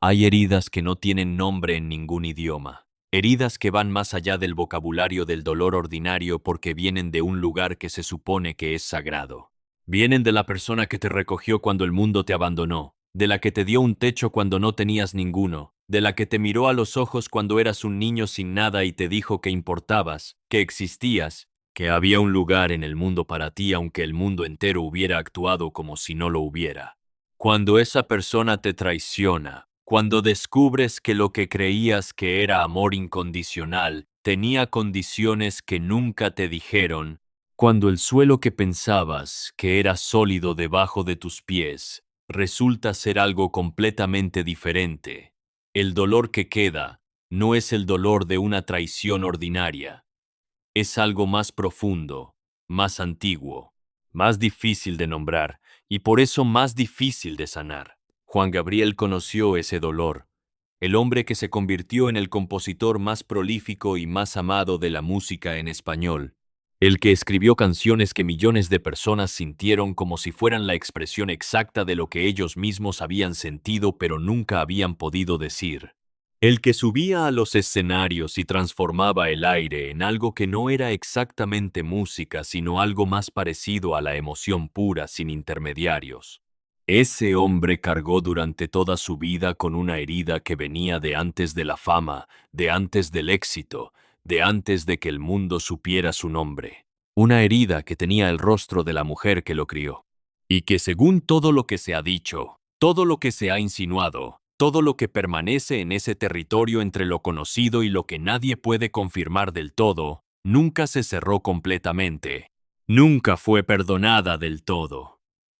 Hay heridas que no tienen nombre en ningún idioma. Heridas que van más allá del vocabulario del dolor ordinario porque vienen de un lugar que se supone que es sagrado. Vienen de la persona que te recogió cuando el mundo te abandonó, de la que te dio un techo cuando no tenías ninguno, de la que te miró a los ojos cuando eras un niño sin nada y te dijo que importabas, que existías, que había un lugar en el mundo para ti aunque el mundo entero hubiera actuado como si no lo hubiera. Cuando esa persona te traiciona, cuando descubres que lo que creías que era amor incondicional tenía condiciones que nunca te dijeron, cuando el suelo que pensabas que era sólido debajo de tus pies resulta ser algo completamente diferente, el dolor que queda no es el dolor de una traición ordinaria, es algo más profundo, más antiguo, más difícil de nombrar y por eso más difícil de sanar. Juan Gabriel conoció ese dolor, el hombre que se convirtió en el compositor más prolífico y más amado de la música en español, el que escribió canciones que millones de personas sintieron como si fueran la expresión exacta de lo que ellos mismos habían sentido pero nunca habían podido decir. El que subía a los escenarios y transformaba el aire en algo que no era exactamente música, sino algo más parecido a la emoción pura sin intermediarios. Ese hombre cargó durante toda su vida con una herida que venía de antes de la fama, de antes del éxito, de antes de que el mundo supiera su nombre. Una herida que tenía el rostro de la mujer que lo crió. Y que según todo lo que se ha dicho, todo lo que se ha insinuado, todo lo que permanece en ese territorio entre lo conocido y lo que nadie puede confirmar del todo, nunca se cerró completamente. Nunca fue perdonada del todo.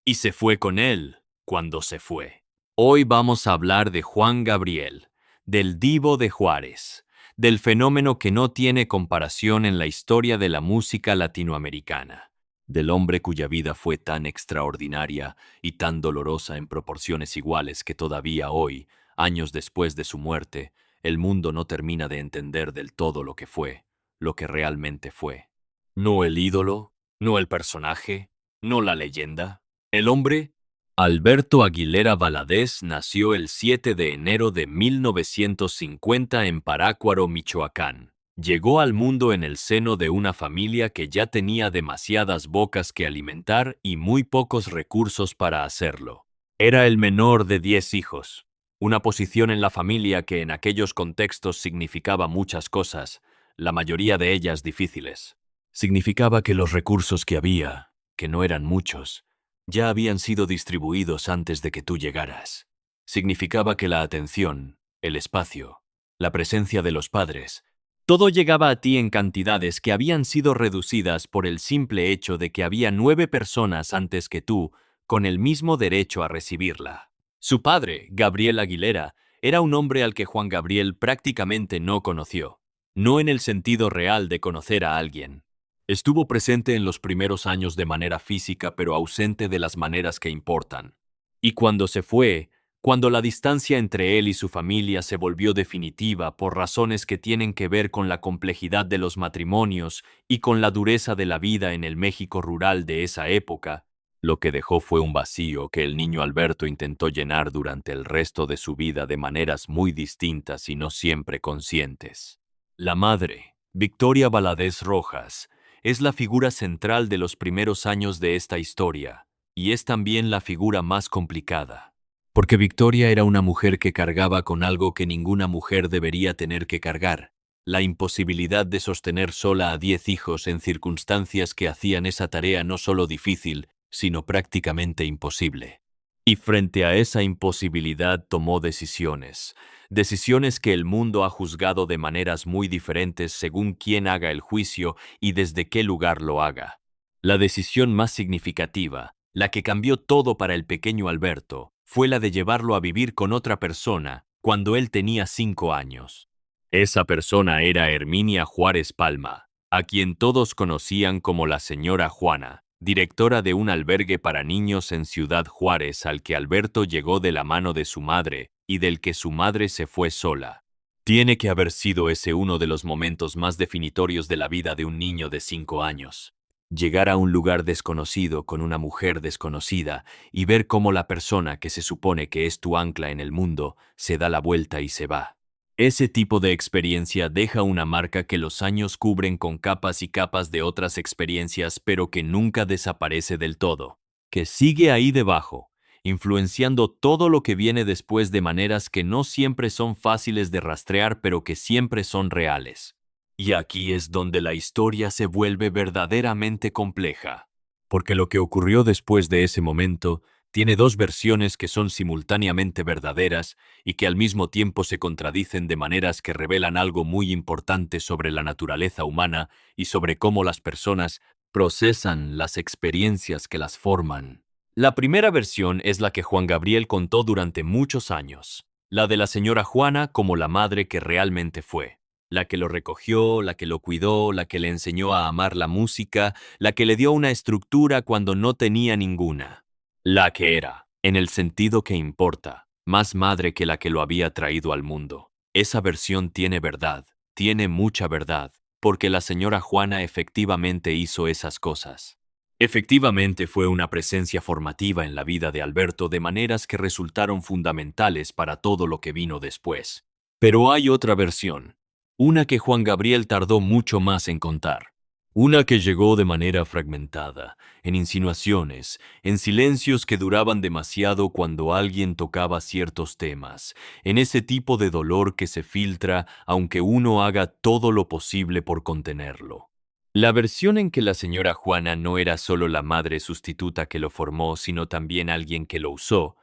Y se fue con él cuando se fue. Hoy vamos a hablar de Juan Gabriel, del Divo de Juárez, del fenómeno que no tiene comparación en la historia de la música latinoamericana, del hombre cuya vida fue tan extraordinaria y tan dolorosa en proporciones iguales que todavía hoy, años después de su muerte, el mundo no termina de entender del todo lo que fue, lo que realmente fue. No el ídolo, no el personaje, no la leyenda. El hombre, Alberto Aguilera Valadez, nació el 7 de enero de 1950 en Parácuaro, Michoacán. Llegó al mundo en el seno de una familia que ya tenía demasiadas bocas que alimentar y muy pocos recursos para hacerlo. Era el menor de 10 hijos, una posición en la familia que en aquellos contextos significaba muchas cosas, la mayoría de ellas difíciles. Significaba que los recursos que había, que no eran muchos, ya habían sido distribuidos antes de que tú llegaras. Significaba que la atención, el espacio, la presencia de los padres, todo llegaba a ti en cantidades que habían sido reducidas por el simple hecho de que había 9 personas antes que tú con el mismo derecho a recibirla. Su padre, Gabriel Aguilera, era un hombre al que Juan Gabriel prácticamente no conoció, no en el sentido real de conocer a alguien. Estuvo presente en los primeros años de manera física, pero ausente de las maneras que importan. Y cuando se fue, cuando la distancia entre él y su familia se volvió definitiva por razones que tienen que ver con la complejidad de los matrimonios y con la dureza de la vida en el México rural de esa época, lo que dejó fue un vacío que el niño Alberto intentó llenar durante el resto de su vida de maneras muy distintas y no siempre conscientes. La madre, Victoria Valadez Rojas, es la figura central de los primeros años de esta historia, y es también la figura más complicada. Porque Victoria era una mujer que cargaba con algo que ninguna mujer debería tener que cargar, la imposibilidad de sostener sola a 10 hijos en circunstancias que hacían esa tarea no solo difícil, sino prácticamente imposible. Y frente a esa imposibilidad tomó decisiones. Decisiones que el mundo ha juzgado de maneras muy diferentes según quién haga el juicio y desde qué lugar lo haga. La decisión más significativa, la que cambió todo para el pequeño Alberto, fue la de llevarlo a vivir con otra persona cuando él tenía 5 años. Esa persona era Herminia Juárez Palma, a quien todos conocían como la señora Juana, directora de un albergue para niños en Ciudad Juárez al que Alberto llegó de la mano de su madre y del que su madre se fue sola. Tiene que haber sido ese uno de los momentos más definitorios de la vida de un niño de 5 años. Llegar a un lugar desconocido con una mujer desconocida y ver cómo la persona que se supone que es tu ancla en el mundo se da la vuelta y se va. Ese tipo de experiencia deja una marca que los años cubren con capas y capas de otras experiencias, pero que nunca desaparece del todo, que sigue ahí debajo, influenciando todo lo que viene después de maneras que no siempre son fáciles de rastrear, pero que siempre son reales. Y aquí es donde la historia se vuelve verdaderamente compleja, porque lo que ocurrió después de ese momento tiene dos versiones que son simultáneamente verdaderas y que al mismo tiempo se contradicen de maneras que revelan algo muy importante sobre la naturaleza humana y sobre cómo las personas procesan las experiencias que las forman. La primera versión es la que Juan Gabriel contó durante muchos años, la de la señora Juana como la madre que realmente fue, la que lo recogió, la que lo cuidó, la que le enseñó a amar la música, la que le dio una estructura cuando no tenía ninguna. La que era, en el sentido que importa, más madre que la que lo había traído al mundo. Esa versión tiene verdad, tiene mucha verdad, porque la señora Juana efectivamente hizo esas cosas. Efectivamente fue una presencia formativa en la vida de Alberto de maneras que resultaron fundamentales para todo lo que vino después. Pero hay otra versión, una que Juan Gabriel tardó mucho más en contar. Una que llegó de manera fragmentada, en insinuaciones, en silencios que duraban demasiado cuando alguien tocaba ciertos temas, en ese tipo de dolor que se filtra aunque uno haga todo lo posible por contenerlo. La versión en que la señora Juana no era solo la madre sustituta que lo formó, sino también alguien que lo usó,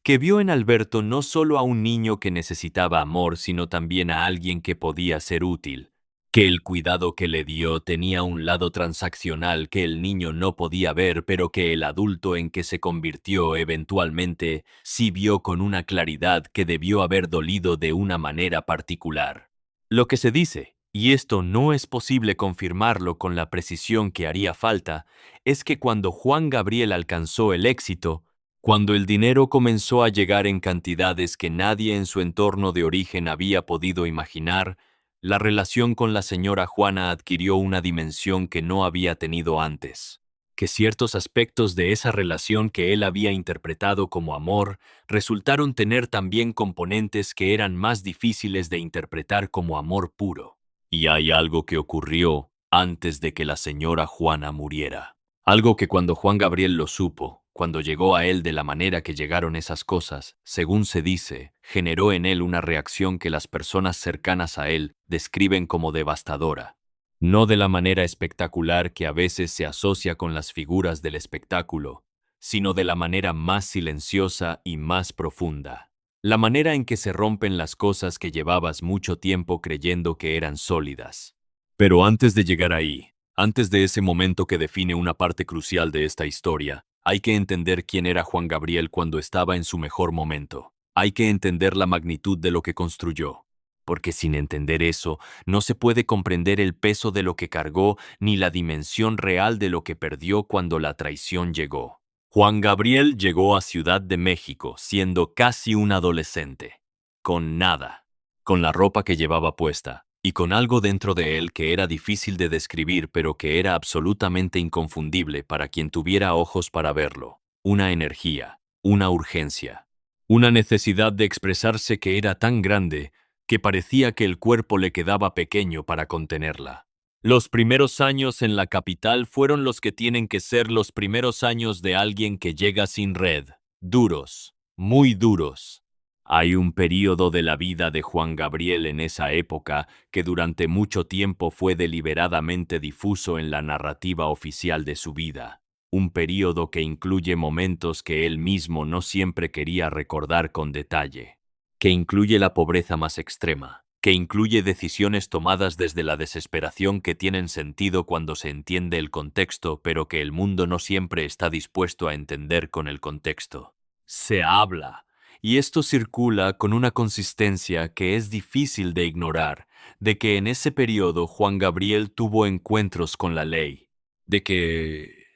que vio en Alberto no solo a un niño que necesitaba amor, sino también a alguien que podía ser útil, que el cuidado que le dio tenía un lado transaccional que el niño no podía ver, pero que el adulto en que se convirtió eventualmente sí vio con una claridad que debió haber dolido de una manera particular. Lo que se dice, y esto no es posible confirmarlo con la precisión que haría falta, es que cuando Juan Gabriel alcanzó el éxito, cuando el dinero comenzó a llegar en cantidades que nadie en su entorno de origen había podido imaginar, la relación con la señora Juana adquirió una dimensión que no había tenido antes, que ciertos aspectos de esa relación que él había interpretado como amor resultaron tener también componentes que eran más difíciles de interpretar como amor puro. Y hay algo que ocurrió antes de que la señora Juana muriera. Algo que cuando Juan Gabriel lo supo, cuando llegó a él de la manera que llegaron esas cosas, según se dice, generó en él una reacción que las personas cercanas a él describen como devastadora. No de la manera espectacular que a veces se asocia con las figuras del espectáculo, sino de la manera más silenciosa y más profunda. La manera en que se rompen las cosas que llevabas mucho tiempo creyendo que eran sólidas. Pero antes de llegar ahí, antes de ese momento que define una parte crucial de esta historia, hay que entender quién era Juan Gabriel cuando estaba en su mejor momento. Hay que entender la magnitud de lo que construyó. Porque sin entender eso, no se puede comprender el peso de lo que cargó ni la dimensión real de lo que perdió cuando la traición llegó. Juan Gabriel llegó a Ciudad de México siendo casi un adolescente, con nada, con la ropa que llevaba puesta, y con algo dentro de él que era difícil de describir pero que era absolutamente inconfundible para quien tuviera ojos para verlo. Una energía, una urgencia, una necesidad de expresarse que era tan grande que parecía que el cuerpo le quedaba pequeño para contenerla. Los primeros años en la capital fueron los que tienen que ser los primeros años de alguien que llega sin red. Duros, muy duros. Hay un período de la vida de Juan Gabriel en esa época que durante mucho tiempo fue deliberadamente difuso en la narrativa oficial de su vida. Un período que incluye momentos que él mismo no siempre quería recordar con detalle, que incluye la pobreza más extrema, que incluye decisiones tomadas desde la desesperación que tienen sentido cuando se entiende el contexto, pero que el mundo no siempre está dispuesto a entender con el contexto. Se habla, y esto circula con una consistencia que es difícil de ignorar, de que en ese periodo Juan Gabriel tuvo encuentros con la ley, de que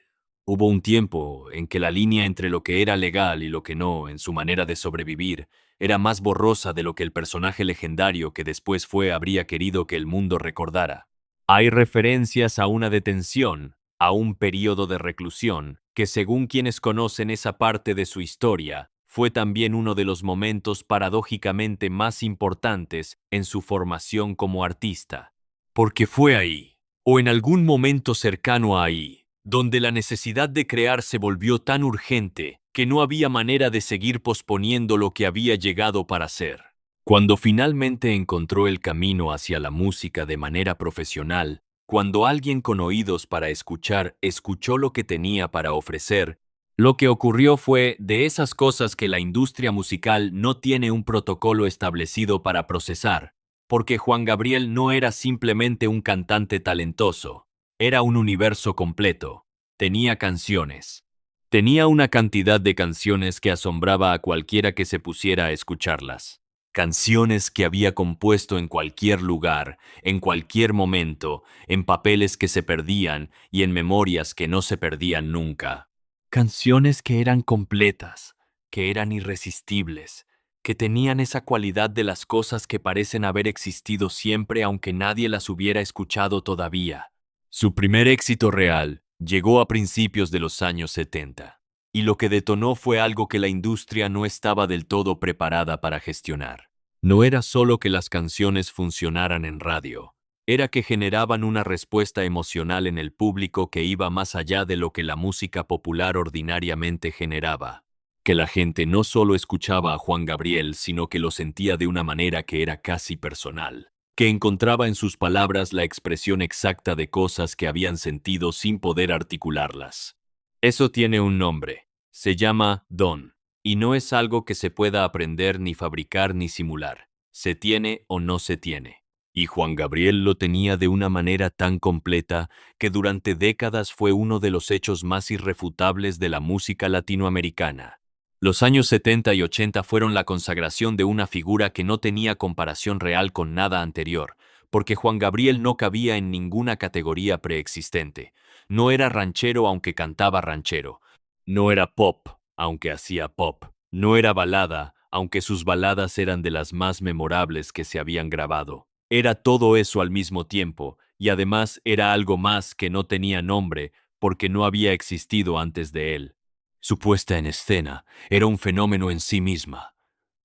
hubo un tiempo en que la línea entre lo que era legal y lo que no, en su manera de sobrevivir, era más borrosa de lo que el personaje legendario que después fue habría querido que el mundo recordara. Hay referencias a una detención, a un período de reclusión, que según quienes conocen esa parte de su historia, fue también uno de los momentos paradójicamente más importantes en su formación como artista. Porque fue ahí, o en algún momento cercano a ahí, donde la necesidad de crear se volvió tan urgente que no había manera de seguir posponiendo lo que había llegado para ser. Cuando finalmente encontró el camino hacia la música de manera profesional, cuando alguien con oídos para escuchar escuchó lo que tenía para ofrecer, lo que ocurrió fue de esas cosas que la industria musical no tiene un protocolo establecido para procesar, porque Juan Gabriel no era simplemente un cantante talentoso, era un universo completo, tenía canciones. Tenía una cantidad de canciones que asombraba a cualquiera que se pusiera a escucharlas. Canciones que había compuesto en cualquier lugar, en cualquier momento, en papeles que se perdían y en memorias que no se perdían nunca. Canciones que eran completas, que eran irresistibles, que tenían esa cualidad de las cosas que parecen haber existido siempre aunque nadie las hubiera escuchado todavía. Su primer éxito real llegó a principios de los años 70, y lo que detonó fue algo que la industria no estaba del todo preparada para gestionar. No era solo que las canciones funcionaran en radio, era que generaban una respuesta emocional en el público que iba más allá de lo que la música popular ordinariamente generaba. Que la gente no solo escuchaba a Juan Gabriel, sino que lo sentía de una manera que era casi personal, que encontraba en sus palabras la expresión exacta de cosas que habían sentido sin poder articularlas. Eso tiene un nombre, se llama don, y no es algo que se pueda aprender ni fabricar ni simular, se tiene o no se tiene. Y Juan Gabriel lo tenía de una manera tan completa que durante décadas fue uno de los hechos más irrefutables de la música latinoamericana. Los años 70 y 80 fueron la consagración de una figura que no tenía comparación real con nada anterior, porque Juan Gabriel no cabía en ninguna categoría preexistente. No era ranchero aunque cantaba ranchero. No era pop aunque hacía pop. No era balada aunque sus baladas eran de las más memorables que se habían grabado. Era todo eso al mismo tiempo, y además era algo más que no tenía nombre porque no había existido antes de él. Su puesta en escena era un fenómeno en sí misma.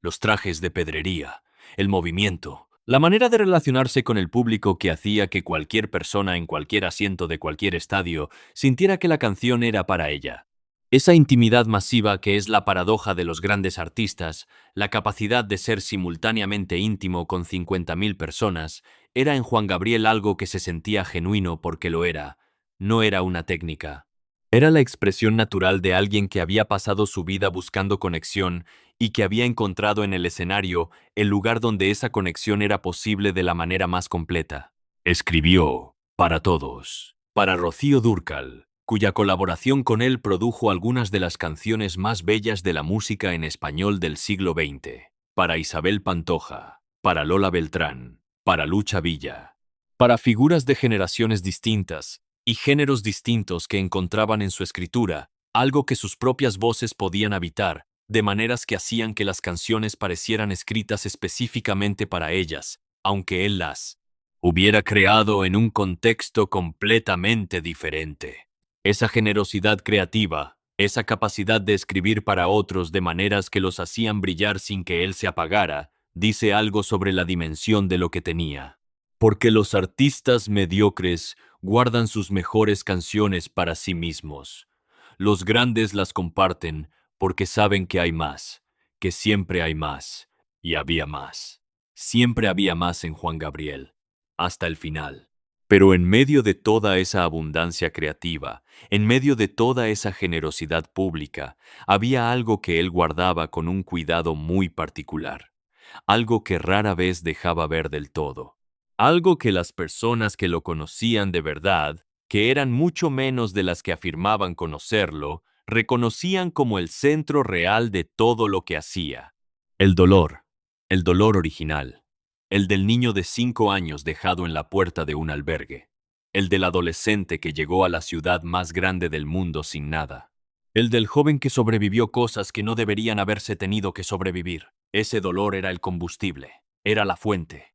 Los trajes de pedrería, el movimiento, la manera de relacionarse con el público que hacía que cualquier persona en cualquier asiento de cualquier estadio sintiera que la canción era para ella. Esa intimidad masiva que es la paradoja de los grandes artistas, la capacidad de ser simultáneamente íntimo con 50.000 personas, era en Juan Gabriel algo que se sentía genuino porque lo era, no era una técnica. Era la expresión natural de alguien que había pasado su vida buscando conexión y que había encontrado en el escenario el lugar donde esa conexión era posible de la manera más completa. Escribió para todos, para Rocío Dúrcal, cuya colaboración con él produjo algunas de las canciones más bellas de la música en español del siglo XX, para Isabel Pantoja, para Lola Beltrán, para Lucha Villa, para figuras de generaciones distintas y géneros distintos que encontraban en su escritura algo que sus propias voces podían habitar, de maneras que hacían que las canciones parecieran escritas específicamente para ellas, aunque él las hubiera creado en un contexto completamente diferente. Esa generosidad creativa, esa capacidad de escribir para otros de maneras que los hacían brillar sin que él se apagara, dice algo sobre la dimensión de lo que tenía. Porque los artistas mediocres guardan sus mejores canciones para sí mismos. Los grandes las comparten porque saben que hay más, que siempre hay más, y había más. Siempre había más en Juan Gabriel, hasta el final. Pero en medio de toda esa abundancia creativa, en medio de toda esa generosidad pública, había algo que él guardaba con un cuidado muy particular, algo que rara vez dejaba ver del todo. Algo que las personas que lo conocían de verdad, que eran mucho menos de las que afirmaban conocerlo, reconocían como el centro real de todo lo que hacía. El dolor original, el del niño de 5 años dejado en la puerta de un albergue, el del adolescente que llegó a la ciudad más grande del mundo sin nada, el del joven que sobrevivió cosas que no deberían haberse tenido que sobrevivir. Ese dolor era el combustible, era la fuente.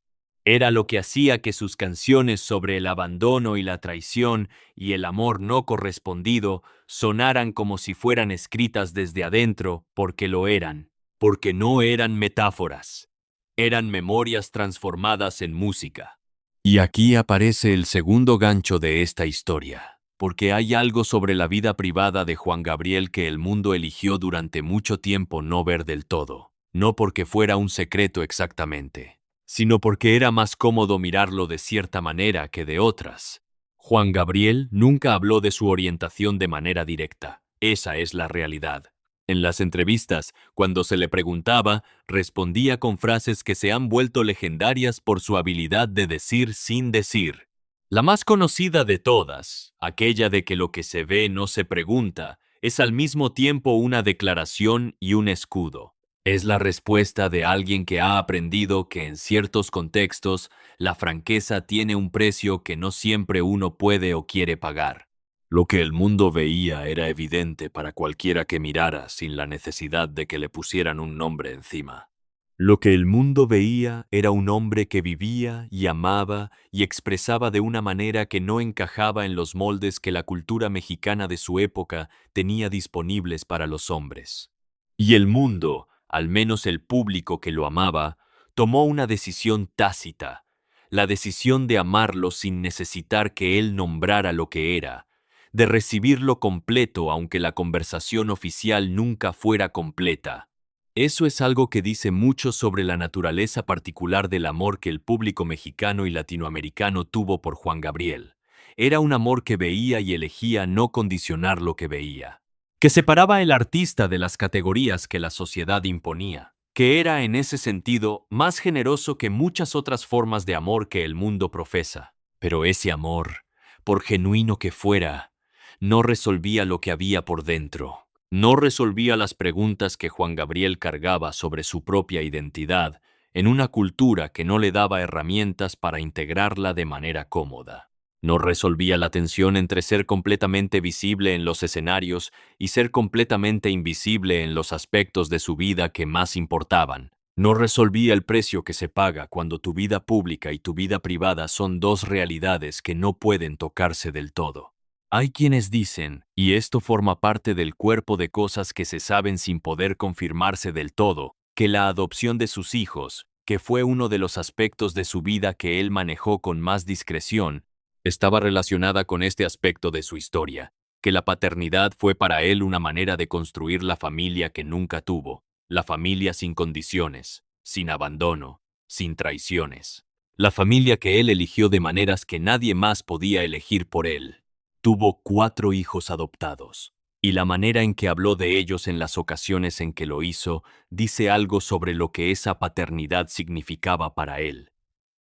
Era lo que hacía que sus canciones sobre el abandono y la traición y el amor no correspondido sonaran como si fueran escritas desde adentro, porque lo eran, porque no eran metáforas, eran memorias transformadas en música. Y aquí aparece el segundo gancho de esta historia, porque hay algo sobre la vida privada de Juan Gabriel que el mundo eligió durante mucho tiempo no ver del todo, no porque fuera un secreto exactamente, sino porque era más cómodo mirarlo de cierta manera que de otras. Juan Gabriel nunca habló de su orientación de manera directa. Esa es la realidad. En las entrevistas, cuando se le preguntaba, respondía con frases que se han vuelto legendarias por su habilidad de decir sin decir. La más conocida de todas, aquella de que lo que se ve no se pregunta, es al mismo tiempo una declaración y un escudo. Es la respuesta de alguien que ha aprendido que en ciertos contextos la franqueza tiene un precio que no siempre uno puede o quiere pagar. Lo que el mundo veía era evidente para cualquiera que mirara sin la necesidad de que le pusieran un nombre encima. Lo que el mundo veía era un hombre que vivía y amaba y expresaba de una manera que no encajaba en los moldes que la cultura mexicana de su época tenía disponibles para los hombres. Y el mundo, al menos el público que lo amaba, tomó una decisión tácita, la decisión de amarlo sin necesitar que él nombrara lo que era, de recibirlo completo aunque la conversación oficial nunca fuera completa. Eso es algo que dice mucho sobre la naturaleza particular del amor que el público mexicano y latinoamericano tuvo por Juan Gabriel. Era un amor que veía y elegía no condicionar lo que veía, que separaba el artista de las categorías que la sociedad imponía, que era en ese sentido más generoso que muchas otras formas de amor que el mundo profesa. Pero ese amor, por genuino que fuera, no resolvía lo que había por dentro. No resolvía las preguntas que Juan Gabriel cargaba sobre su propia identidad en una cultura que no le daba herramientas para integrarla de manera cómoda. No resolvía la tensión entre ser completamente visible en los escenarios y ser completamente invisible en los aspectos de su vida que más importaban. No resolvía el precio que se paga cuando tu vida pública y tu vida privada son dos realidades que no pueden tocarse del todo. Hay quienes dicen, y esto forma parte del cuerpo de cosas que se saben sin poder confirmarse del todo, que la adopción de sus hijos, que fue uno de los aspectos de su vida que él manejó con más discreción, estaba relacionada con este aspecto de su historia, que la paternidad fue para él una manera de construir la familia que nunca tuvo, la familia sin condiciones, sin abandono, sin traiciones. La familia que él eligió de maneras que nadie más podía elegir por él. Tuvo 4 hijos adoptados, y la manera en que habló de ellos en las ocasiones en que lo hizo dice algo sobre lo que esa paternidad significaba para él.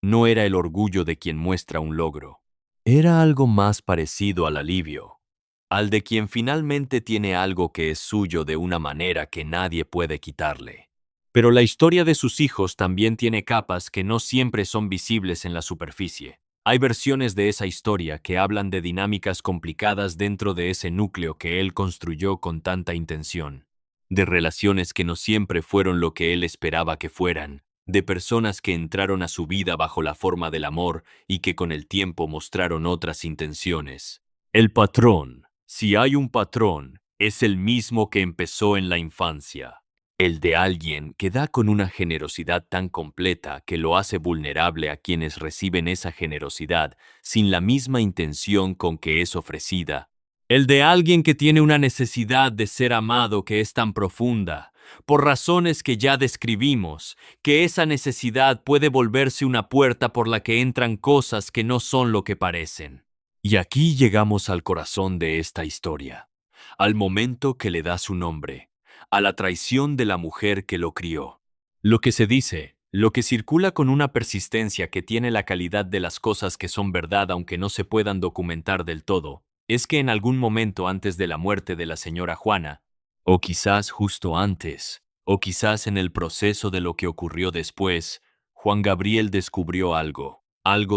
No era el orgullo de quien muestra un logro. Era algo más parecido al alivio, al de quien finalmente tiene algo que es suyo de una manera que nadie puede quitarle. Pero la historia de sus hijos también tiene capas que no siempre son visibles en la superficie. Hay versiones de esa historia que hablan de dinámicas complicadas dentro de ese núcleo que él construyó con tanta intención, de relaciones que no siempre fueron lo que él esperaba que fueran, de personas que entraron a su vida bajo la forma del amor y que con el tiempo mostraron otras intenciones. El patrón, si hay un patrón, es el mismo que empezó en la infancia. El de alguien que da con una generosidad tan completa que lo hace vulnerable a quienes reciben esa generosidad sin la misma intención con que es ofrecida. El de alguien que tiene una necesidad de ser amado que es tan profunda, por razones que ya describimos, que esa necesidad puede volverse una puerta por la que entran cosas que no son lo que parecen. Y aquí llegamos al corazón de esta historia, al momento que le da su nombre, a la traición de la mujer que lo crió. Lo que se dice, lo que circula con una persistencia que tiene la calidad de las cosas que son verdad aunque no se puedan documentar del todo, es que en algún momento antes de la muerte de la señora Juana, o quizás justo antes, o quizás en el proceso de lo que ocurrió después, Juan Gabriel descubrió algo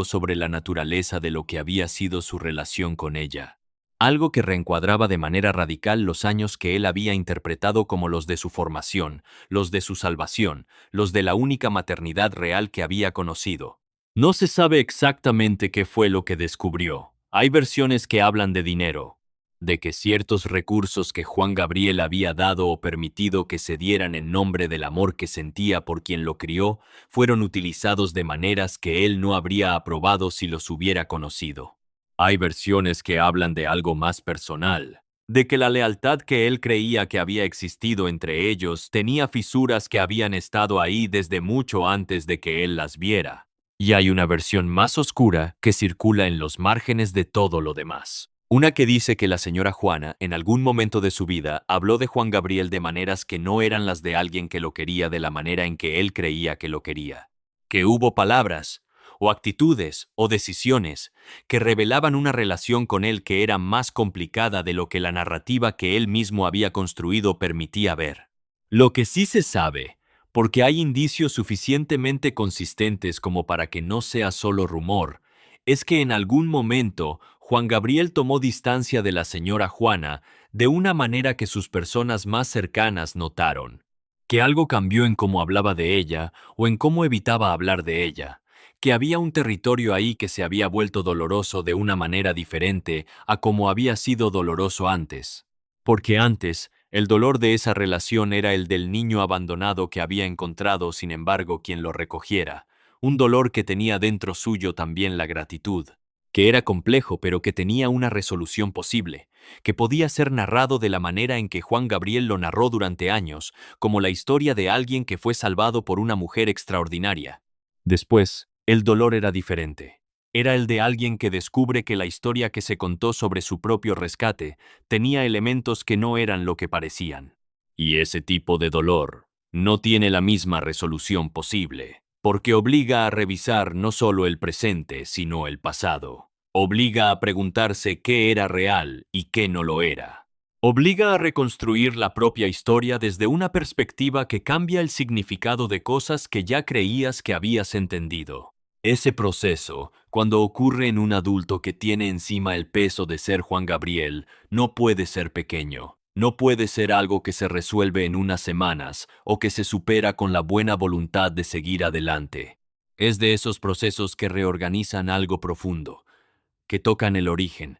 sobre la naturaleza de lo que había sido su relación con ella. Algo que reencuadraba de manera radical los años que él había interpretado como los de su formación, los de su salvación, los de la única maternidad real que había conocido. No se sabe exactamente qué fue lo que descubrió. Hay versiones que hablan de dinero, de que ciertos recursos que Juan Gabriel había dado o permitido que se dieran en nombre del amor que sentía por quien lo crió, fueron utilizados de maneras que él no habría aprobado si los hubiera conocido. Hay versiones que hablan de algo más personal, de que la lealtad que él creía que había existido entre ellos tenía fisuras que habían estado ahí desde mucho antes de que él las viera. Y hay una versión más oscura que circula en los márgenes de todo lo demás. Una que dice que la señora Juana, en algún momento de su vida, habló de Juan Gabriel de maneras que no eran las de alguien que lo quería de la manera en que él creía que lo quería. Que hubo palabras, o actitudes, o decisiones, que revelaban una relación con él que era más complicada de lo que la narrativa que él mismo había construido permitía ver. Lo que sí se sabe, porque hay indicios suficientemente consistentes como para que no sea solo rumor, es que en algún momento Juan Gabriel tomó distancia de la señora Juana de una manera que sus personas más cercanas notaron, que algo cambió en cómo hablaba de ella o en cómo evitaba hablar de ella, que había un territorio ahí que se había vuelto doloroso de una manera diferente a como había sido doloroso antes. Porque antes, el dolor de esa relación era el del niño abandonado que había encontrado, sin embargo, quien lo recogiera, un dolor que tenía dentro suyo también la gratitud, que era complejo pero que tenía una resolución posible, que podía ser narrado de la manera en que Juan Gabriel lo narró durante años, como la historia de alguien que fue salvado por una mujer extraordinaria. Después, el dolor era diferente. Era el de alguien que descubre que la historia que se contó sobre su propio rescate tenía elementos que no eran lo que parecían. Y ese tipo de dolor no tiene la misma resolución posible, porque obliga a revisar no solo el presente, sino el pasado. Obliga a preguntarse qué era real y qué no lo era. Obliga a reconstruir la propia historia desde una perspectiva que cambia el significado de cosas que ya creías que habías entendido. Ese proceso, cuando ocurre en un adulto que tiene encima el peso de ser Juan Gabriel, no puede ser pequeño. No puede ser algo que se resuelve en unas semanas o que se supera con la buena voluntad de seguir adelante. Es de esos procesos que reorganizan algo profundo, que tocan el origen,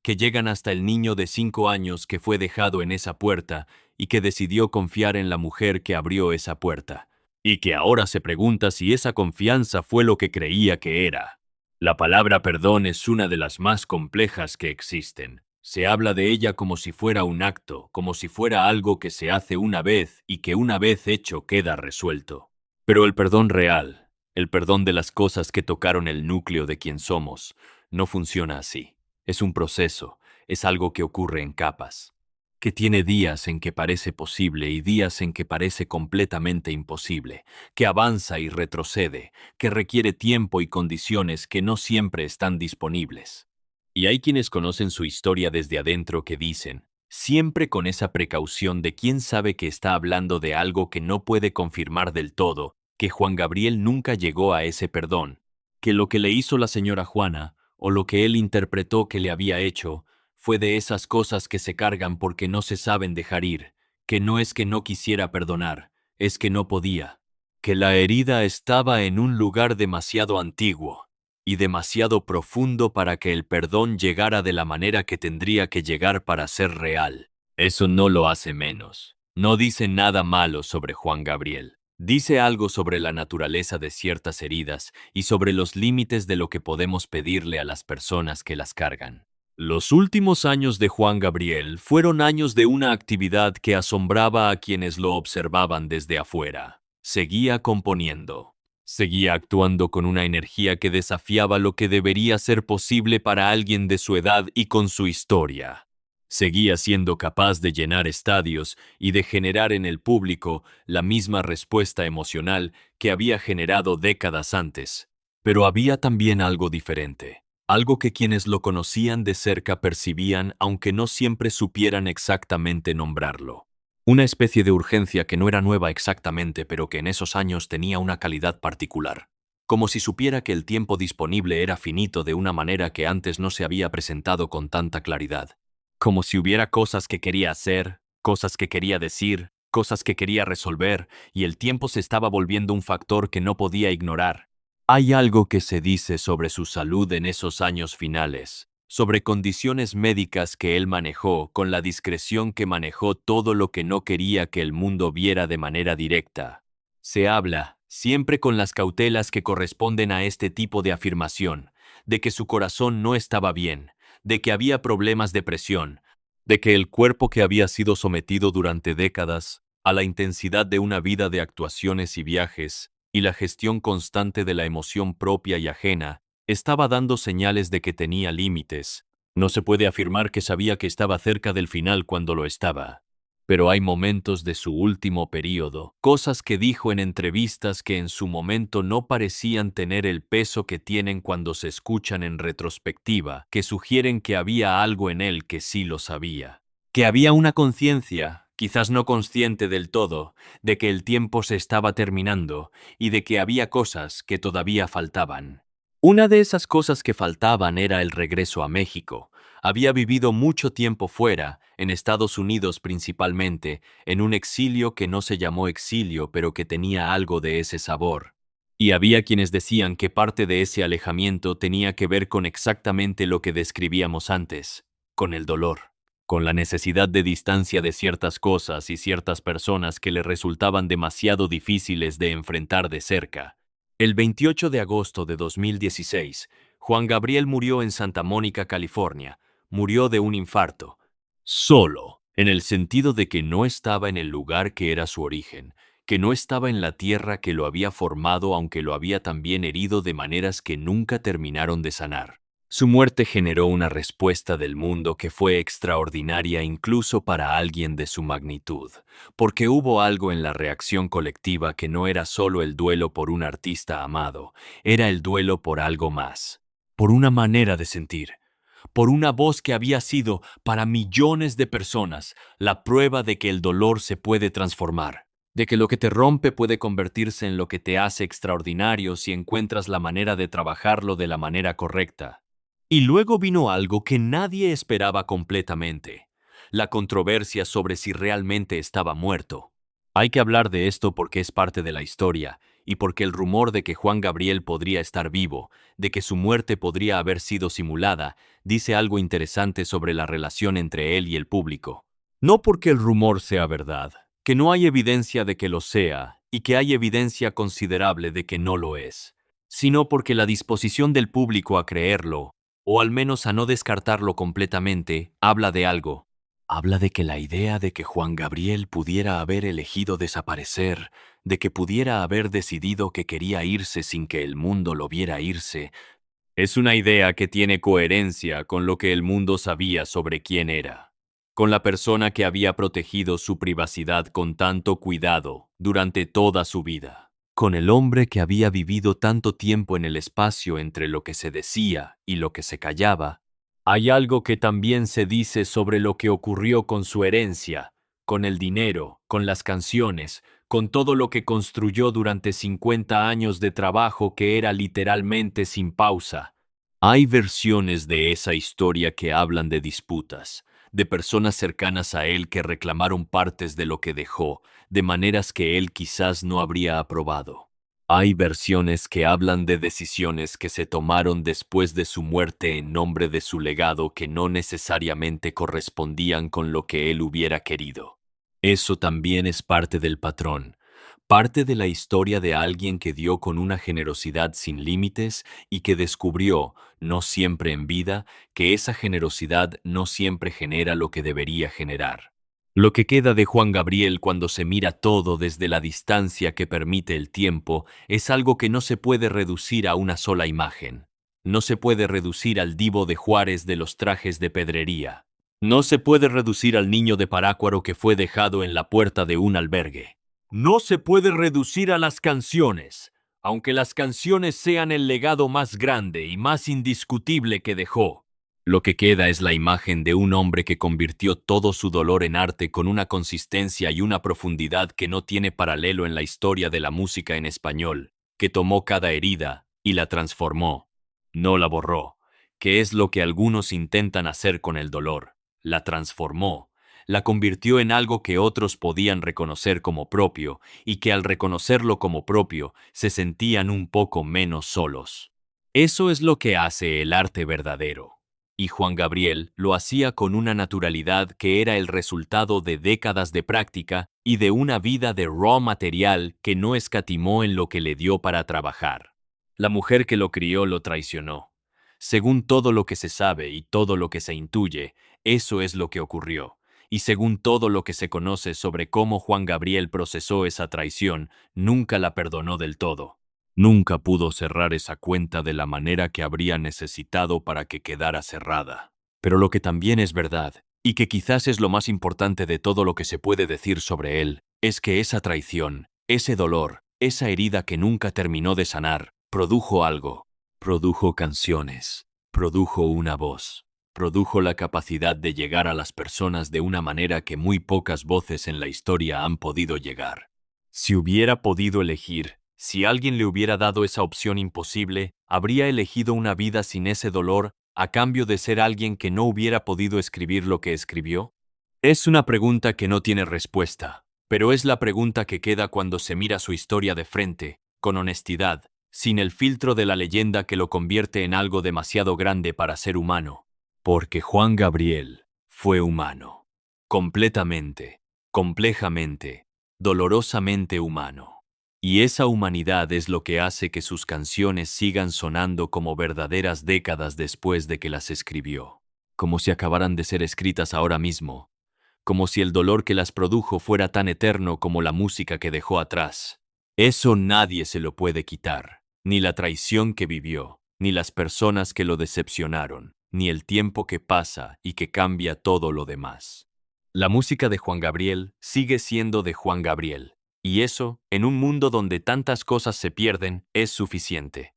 que llegan hasta el niño de 5 años que fue dejado en esa puerta y que decidió confiar en la mujer que abrió esa puerta, y que ahora se pregunta si esa confianza fue lo que creía que era. La palabra perdón es una de las más complejas que existen. Se habla de ella como si fuera un acto, como si fuera algo que se hace una vez y que una vez hecho queda resuelto. Pero el perdón real, el perdón de las cosas que tocaron el núcleo de quien somos, no funciona así. Es un proceso, es algo que ocurre en capas, que tiene días en que parece posible y días en que parece completamente imposible, que avanza y retrocede, que requiere tiempo y condiciones que no siempre están disponibles. Y hay quienes conocen su historia desde adentro que dicen, siempre con esa precaución de quién sabe que está hablando de algo que no puede confirmar del todo, que Juan Gabriel nunca llegó a ese perdón, que lo que le hizo la señora Juana, o lo que él interpretó que le había hecho, fue de esas cosas que se cargan porque no se saben dejar ir, que no es que no quisiera perdonar, es que no podía, que la herida estaba en un lugar demasiado antiguo y demasiado profundo para que el perdón llegara de la manera que tendría que llegar para ser real. Eso no lo hace menos. No dice nada malo sobre Juan Gabriel. Dice algo sobre la naturaleza de ciertas heridas y sobre los límites de lo que podemos pedirle a las personas que las cargan. Los últimos años de Juan Gabriel fueron años de una actividad que asombraba a quienes lo observaban desde afuera. Seguía componiendo. Seguía actuando con una energía que desafiaba lo que debería ser posible para alguien de su edad y con su historia. Seguía siendo capaz de llenar estadios y de generar en el público la misma respuesta emocional que había generado décadas antes. Pero había también algo diferente, algo que quienes lo conocían de cerca percibían aunque no siempre supieran exactamente nombrarlo. Una especie de urgencia que no era nueva exactamente, pero que en esos años tenía una calidad particular. Como si supiera que el tiempo disponible era finito de una manera que antes no se había presentado con tanta claridad. Como si hubiera cosas que quería hacer, cosas que quería decir, cosas que quería resolver, y el tiempo se estaba volviendo un factor que no podía ignorar. Hay algo que se dice sobre su salud en esos años finales, sobre condiciones médicas que él manejó con la discreción que manejó todo lo que no quería que el mundo viera de manera directa. Se habla, siempre con las cautelas que corresponden a este tipo de afirmación, de que su corazón no estaba bien, de que había problemas de presión, de que el cuerpo que había sido sometido durante décadas a la intensidad de una vida de actuaciones y viajes, y la gestión constante de la emoción propia y ajena, estaba dando señales de que tenía límites. No se puede afirmar que sabía que estaba cerca del final cuando lo estaba. Pero hay momentos de su último período, cosas que dijo en entrevistas que en su momento no parecían tener el peso que tienen cuando se escuchan en retrospectiva, que sugieren que había algo en él que sí lo sabía. Que había una conciencia, quizás no consciente del todo, de que el tiempo se estaba terminando y de que había cosas que todavía faltaban. Una de esas cosas que faltaban era el regreso a México. Había vivido mucho tiempo fuera, en Estados Unidos principalmente, en un exilio que no se llamó exilio, pero que tenía algo de ese sabor. Y había quienes decían que parte de ese alejamiento tenía que ver con exactamente lo que describíamos antes, con el dolor, con la necesidad de distancia de ciertas cosas y ciertas personas que le resultaban demasiado difíciles de enfrentar de cerca. El 28 de agosto de 2016, Juan Gabriel murió en Santa Mónica, California. Murió de un infarto. Solo, en el sentido de que no estaba en el lugar que era su origen, que no estaba en la tierra que lo había formado, aunque lo había también herido de maneras que nunca terminaron de sanar. Su muerte generó una respuesta del mundo que fue extraordinaria incluso para alguien de su magnitud, porque hubo algo en la reacción colectiva que no era solo el duelo por un artista amado, era el duelo por algo más, por una manera de sentir, por una voz que había sido, para millones de personas, la prueba de que el dolor se puede transformar, de que lo que te rompe puede convertirse en lo que te hace extraordinario si encuentras la manera de trabajarlo de la manera correcta. Y luego vino algo que nadie esperaba completamente, la controversia sobre si realmente estaba muerto. Hay que hablar de esto porque es parte de la historia, y porque el rumor de que Juan Gabriel podría estar vivo, de que su muerte podría haber sido simulada, dice algo interesante sobre la relación entre él y el público. No porque el rumor sea verdad, que no hay evidencia de que lo sea, y que hay evidencia considerable de que no lo es, sino porque la disposición del público a creerlo, o al menos a no descartarlo completamente, habla de algo. Habla de que la idea de que Juan Gabriel pudiera haber elegido desaparecer, de que pudiera haber decidido que quería irse sin que el mundo lo viera irse, es una idea que tiene coherencia con lo que el mundo sabía sobre quién era, con la persona que había protegido su privacidad con tanto cuidado durante toda su vida, con el hombre que había vivido tanto tiempo en el espacio entre lo que se decía y lo que se callaba. Hay algo que también se dice sobre lo que ocurrió con su herencia, con el dinero, con las canciones, con todo lo que construyó durante 50 años de trabajo que era literalmente sin pausa. Hay versiones de esa historia que hablan de disputas, de personas cercanas a él que reclamaron partes de lo que dejó, de maneras que él quizás no habría aprobado. Hay versiones que hablan de decisiones que se tomaron después de su muerte en nombre de su legado que no necesariamente correspondían con lo que él hubiera querido. Eso también es parte del patrón, parte de la historia de alguien que dio con una generosidad sin límites y que descubrió, no siempre en vida, que esa generosidad no siempre genera lo que debería generar. Lo que queda de Juan Gabriel cuando se mira todo desde la distancia que permite el tiempo es algo que no se puede reducir a una sola imagen. No se puede reducir al Divo de Juárez de los trajes de pedrería. No se puede reducir al niño de Parácuaro que fue dejado en la puerta de un albergue. No se puede reducir a las canciones, aunque las canciones sean el legado más grande y más indiscutible que dejó. Lo que queda es la imagen de un hombre que convirtió todo su dolor en arte con una consistencia y una profundidad que no tiene paralelo en la historia de la música en español, que tomó cada herida y la transformó, no la borró, que es lo que algunos intentan hacer con el dolor. La transformó, la convirtió en algo que otros podían reconocer como propio y que al reconocerlo como propio se sentían un poco menos solos. Eso es lo que hace el arte verdadero. Y Juan Gabriel lo hacía con una naturalidad que era el resultado de décadas de práctica y de una vida de raw material que no escatimó en lo que le dio para trabajar. La mujer que lo crió lo traicionó. Según todo lo que se sabe y todo lo que se intuye, eso es lo que ocurrió. Y según todo lo que se conoce sobre cómo Juan Gabriel procesó esa traición, nunca la perdonó del todo. Nunca pudo cerrar esa cuenta de la manera que habría necesitado para que quedara cerrada. Pero lo que también es verdad, y que quizás es lo más importante de todo lo que se puede decir sobre él, es que esa traición, ese dolor, esa herida que nunca terminó de sanar, produjo algo. Produjo canciones, produjo una voz, produjo la capacidad de llegar a las personas de una manera que muy pocas voces en la historia han podido llegar. Si hubiera podido elegir, si alguien le hubiera dado esa opción imposible, ¿habría elegido una vida sin ese dolor a cambio de ser alguien que no hubiera podido escribir lo que escribió? Es una pregunta que no tiene respuesta, pero es la pregunta que queda cuando se mira su historia de frente, con honestidad, sin el filtro de la leyenda que lo convierte en algo demasiado grande para ser humano. Porque Juan Gabriel fue humano. Completamente, complejamente, dolorosamente humano. Y esa humanidad es lo que hace que sus canciones sigan sonando como verdaderas décadas después de que las escribió. Como si acabaran de ser escritas ahora mismo. Como si el dolor que las produjo fuera tan eterno como la música que dejó atrás. Eso nadie se lo puede quitar. Ni la traición que vivió, ni las personas que lo decepcionaron, ni el tiempo que pasa y que cambia todo lo demás. La música de Juan Gabriel sigue siendo de Juan Gabriel, y eso, en un mundo donde tantas cosas se pierden, es suficiente.